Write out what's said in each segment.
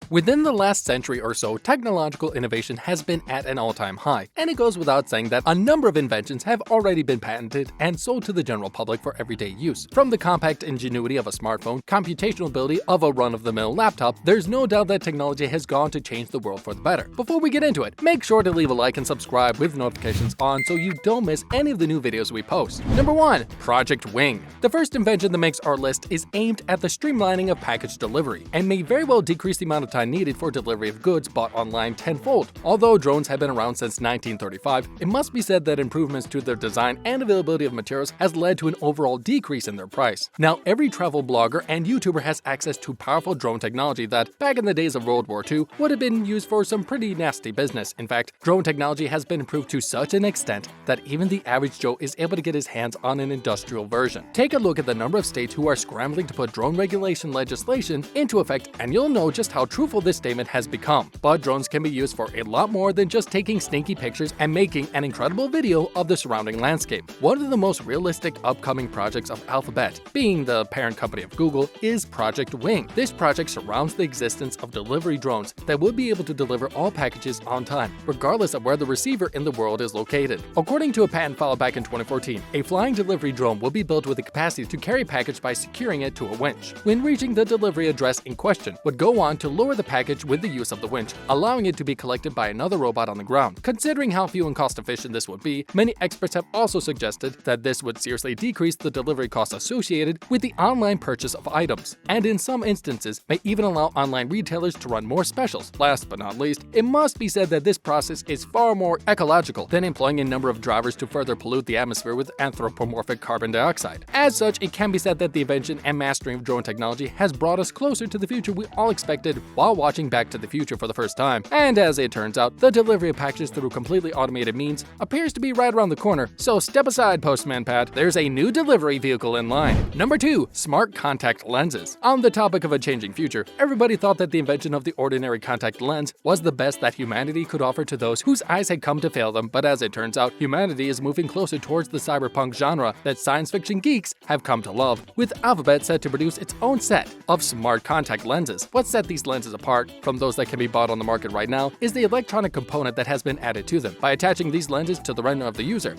Within the last century or so, technological innovation has been at an all-time high, and it goes without saying that a number of inventions have already been patented and sold to the general public for everyday use. From the compact ingenuity of a smartphone, computational ability of a run-of-the-mill laptop, there's no doubt that technology has gone to change the world for the better. Before we get into it, make sure to leave a like and subscribe with notifications on so you don't miss any of the new videos we post. Number 1. Project Wing. The first invention that makes our list is aimed at the streamlining of package delivery, and may very well decrease the amount of time needed for delivery of goods bought online tenfold. Although drones have been around since 1935, it must be said that improvements to their design and availability of materials has led to an overall decrease in their price. Now, every travel blogger and YouTuber has access to powerful drone technology that, back in the days of World War II, would have been used for some pretty nasty business. In fact, drone technology has been improved to such an extent that even the average Joe is able to get his hands on an industrial version. Take a look at the number of states who are scrambling to put drone regulation legislation into effect, and you'll know just how truthful this statement has become. But drones can be used for a lot more than just taking stinky pictures and making an incredible video of the surrounding landscape. One of the most realistic upcoming projects of Alphabet, being the parent company of Google, is Project Wing. This project surrounds the existence of delivery drones that would be able to deliver all packages on time, regardless of where the receiver in the world is located. According to a patent filed back in 2014, a flying delivery drone will be built with the capacity to carry a package by securing it to a winch. When reaching the delivery address in question, would go on to lower the package with the use of the winch, allowing it to be collected by another robot on the ground. Considering how fuel and cost efficient this would be, many experts have also suggested that this would seriously decrease the delivery costs associated with the online purchase of items, and in some instances may even allow online retailers to run more specials. Last but not least, it must be said that this process is far more ecological than employing a number of drivers to further pollute the atmosphere with anthropomorphic carbon dioxide. As such, it can be said that the invention and mastering of drone technology has brought us closer to the future we all expected while watching Back to the Future for the first time. And as it turns out, the delivery of packages through completely automated means appears to be right around the corner, so step aside, Postman Pat, there's a new delivery vehicle in line. Number 2. Smart contact lenses. On the topic of a changing future, everybody thought that the invention of the ordinary contact lens was the best that humanity could offer to those whose eyes had come to fail them, but as it turns out, humanity is moving closer towards the cyberpunk genre that science fiction geeks have come to love, with Alphabet set to produce its own set of smart contact lenses. What set these lenses apart from those that can be bought on the market right now is the electronic component that has been added to them. By attaching these lenses to the retina of the user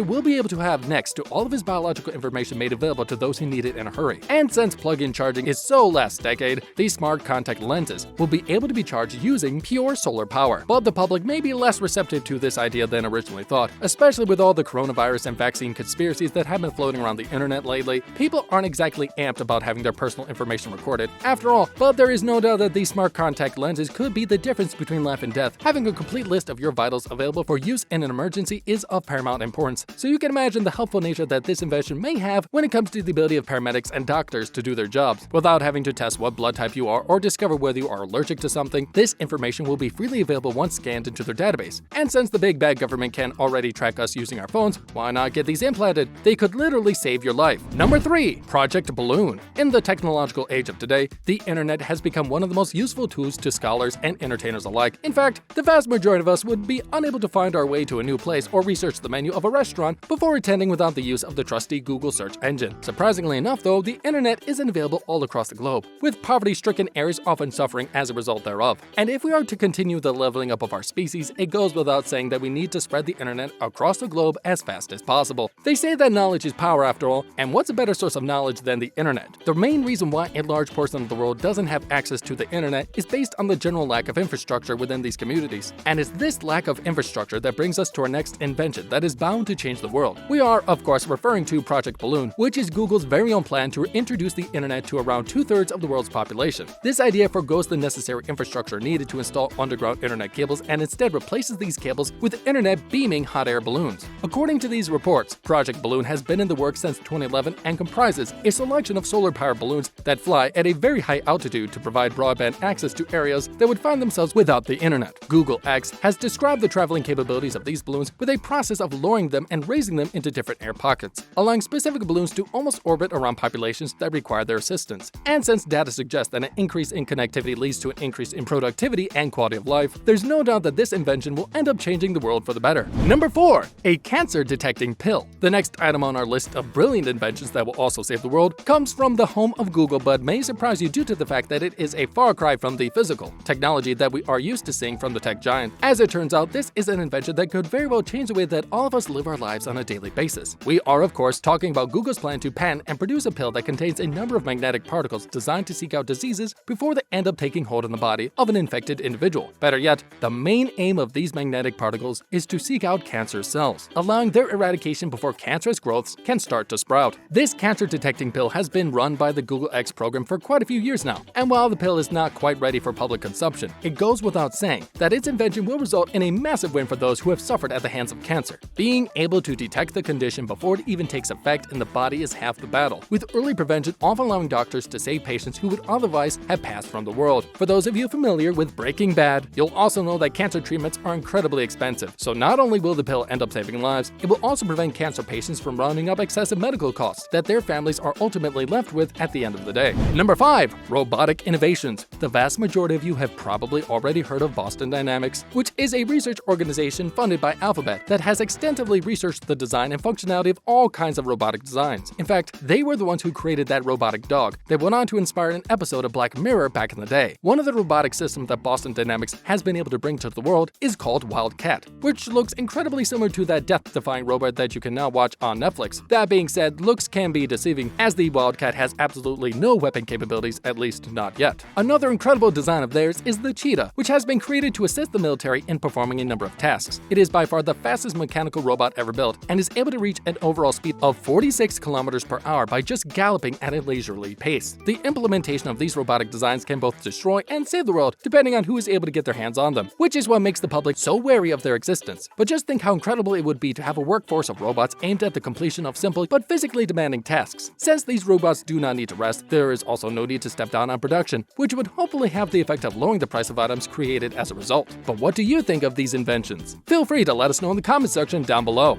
will be able to have next to all of his biological information made available to those who need it in a hurry. And since plug-in charging is so last decade, these smart contact lenses will be able to be charged using pure solar power. But the public may be less receptive to this idea than originally thought, especially with all the coronavirus and vaccine conspiracies that have been floating around the internet lately. People aren't exactly amped about having their personal information recorded. After all, but there is no doubt that these smart contact lenses could be the difference between life and death. Having a complete list of your vitals available for use in an emergency is of paramount importance, so you can imagine the helpful nature that this invention may have when it comes to the ability of paramedics and doctors to do their jobs. Without having to test what blood type you are or discover whether you are allergic to something, this information will be freely available once scanned into their database. And since the big bad government can already track us using our phones, why not get these implanted? They could literally save your life. Number 3. Project Balloon. In the technological age of today, the internet has become one of the most useful tools to scholars and entertainers alike. In fact, the vast majority of us would be unable to find our way to a new place or research the menu of a restaurant before attending without the use of the trusty Google search engine. Surprisingly enough, though, the internet isn't available all across the globe, with poverty-stricken areas often suffering as a result thereof. And if we are to continue the leveling up of our species, it goes without saying that we need to spread the internet across the globe as fast as possible. They say that knowledge is power after all, and what's a better source of knowledge than the internet? The main reason why a large portion of the world doesn't have access to the internet is based on the general lack of infrastructure within these communities. And it's this lack of infrastructure that brings us to our next invention that is bound to change the world. We are, of course, referring to Project Balloon, which is Google's very own plan to introduce the internet to around 2/3 of the world's population. This idea forgoes the necessary infrastructure needed to install underground internet cables and instead replaces these cables with internet beaming hot air balloons. According to these reports, Project Balloon has been in the works since 2011 and comprises a selection of solar-powered balloons that fly at a very high altitude to provide broadband access to areas that would find themselves without the internet. Google X has described the traveling capabilities of these balloons with a process of lowering them and raising them into different air pockets, allowing specific balloons to almost orbit around populations that require their assistance. And since data suggests that an increase in connectivity leads to an increase in productivity and quality of life, there's no doubt that this invention will end up changing the world for the better. Number 4. A cancer-detecting pill. The next item on our list of brilliant inventions that will also save the world comes from the home of Google, but may surprise you due to the fact that it is a far cry derived from the physical technology that we are used to seeing from the tech giant. As it turns out, this is an invention that could very well change the way that all of us live our lives on a daily basis. We are, of course, talking about Google's plan to patent and produce a pill that contains a number of magnetic particles designed to seek out diseases before they end up taking hold in the body of an infected individual. Better yet, the main aim of these magnetic particles is to seek out cancer cells, allowing their eradication before cancerous growths can start to sprout. This cancer-detecting pill has been run by the Google X program for quite a few years now, and while the pill is not quite ready for public consumption, it goes without saying that its invention will result in a massive win for those who have suffered at the hands of cancer. Being able to detect the condition before it even takes effect in the body is half the battle, with early prevention often allowing doctors to save patients who would otherwise have passed from the world. For those of you familiar with Breaking Bad, you'll also know that cancer treatments are incredibly expensive, so not only will the pill end up saving lives, it will also prevent cancer patients from rounding up excessive medical costs that their families are ultimately left with at the end of the day. Number 5. Robotic innovations. The vast majority of you have probably already heard of Boston Dynamics, which is a research organization funded by Alphabet that has extensively researched the design and functionality of all kinds of robotic designs. In fact, they were the ones who created that robotic dog that went on to inspire an episode of Black Mirror back in the day. One of the robotic systems that Boston Dynamics has been able to bring to the world is called Wildcat, which looks incredibly similar to that death-defying robot that you can now watch on Netflix. That being said, looks can be deceiving, as the Wildcat has absolutely no weapon capabilities, at least not yet. Another incredible design of theirs is the Cheetah, which has been created to assist the military in performing a number of tasks. It is by far the fastest mechanical robot ever built and is able to reach an overall speed of 46 kilometers per hour by just galloping at a leisurely pace. The implementation of these robotic designs can both destroy and save the world depending on who is able to get their hands on them, which is what makes the public so wary of their existence. But just think how incredible it would be to have a workforce of robots aimed at the completion of simple but physically demanding tasks. Since these robots do not need to rest, there is also no need to step down on production, which would hopefully have the effect of lowering the price of items created as a result. But what do you think of these inventions? Feel free to let us know in the comment section down below.